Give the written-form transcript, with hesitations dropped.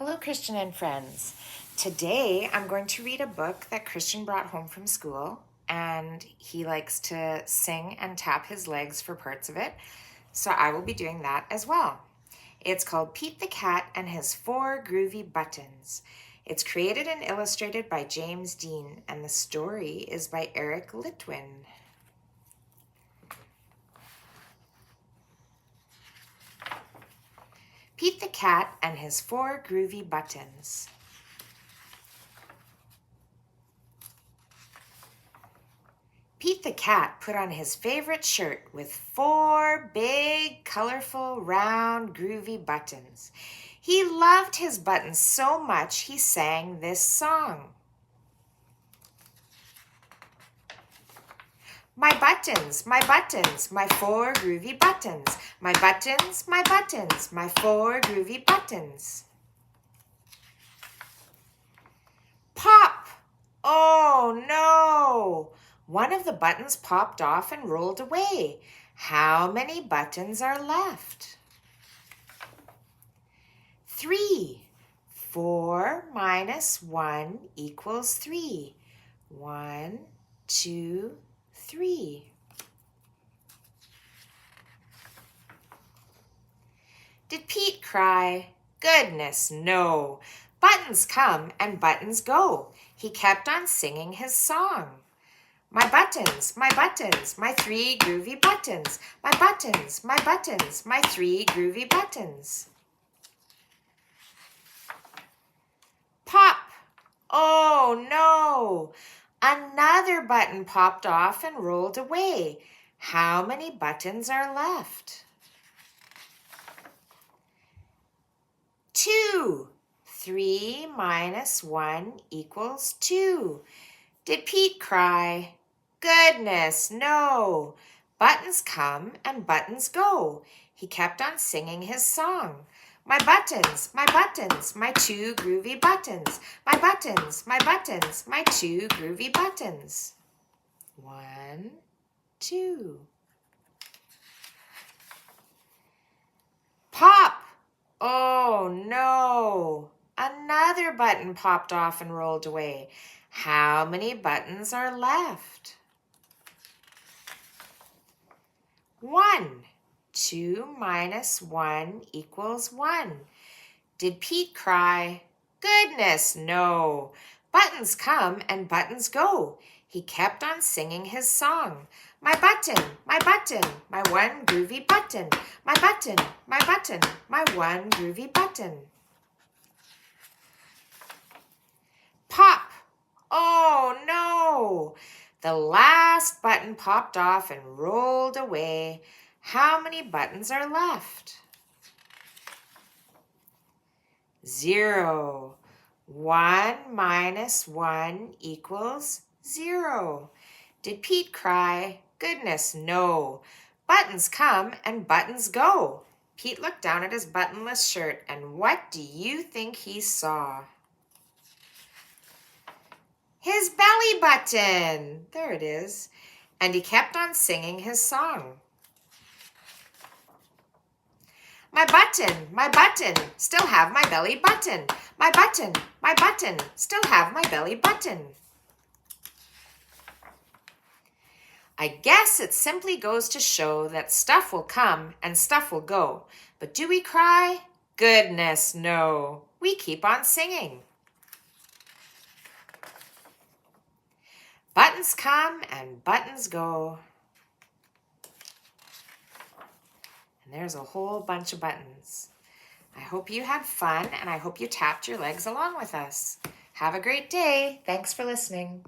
Hello, Christian and friends. Today I'm going to read a book that Christian brought home from school, and he likes to sing and tap his legs for parts of it, so I will be doing that as well. It's called Pete the Cat and His 4 Groovy Buttons. It's created and illustrated by James Dean, and the story is by Eric Litwin. Pete the Cat and His 4 Groovy Buttons. Pete the Cat put on his favorite shirt with 4 big, colorful, round, groovy buttons. He loved his buttons so much he sang this song. My buttons, my 4 groovy buttons. My buttons, my 4 groovy buttons. Pop! Oh no! One of the buttons popped off and rolled away. How many buttons are left? 3. 4 minus 1 equals 3. 1, 2, 3. Did Pete cry? Goodness, no. Buttons come and buttons go. He kept on singing his song. My buttons, my 3 groovy buttons. My buttons, my 3 groovy buttons. Pop! Oh no! Another button popped off and rolled away. How many buttons are left? 2. 3 minus 1 equals 2. Did Pete cry? Goodness, no. Buttons come and buttons go. He kept on singing his song. My buttons, my 2 groovy buttons. My buttons, my 2 groovy buttons. 1, 2. Pop! Oh no! Another button popped off and rolled away. How many buttons are left? 1. 2 minus 1 equals 1. Did Pete cry? Goodness, no. Buttons come and buttons go. He kept on singing his song. My button, my 1 groovy button. My button, my 1 groovy button. Pop! Oh no! The last button popped off and rolled away. How many buttons are left? 0. 1 minus 1 equals 0. Did Pete cry? Goodness, no. Buttons come and buttons go. Pete looked down at his buttonless shirt, and what do you think he saw? His belly button. There it is. And he kept on singing his song. My button, still have my belly button. My button, still have my belly button. I guess it simply goes to show that stuff will come and stuff will go. But do we cry? Goodness, no. We keep on singing. Buttons come and buttons go. And there's a whole bunch of buttons. I hope you had fun, and I hope you tapped your legs along with us. Have a great day. Thanks for listening.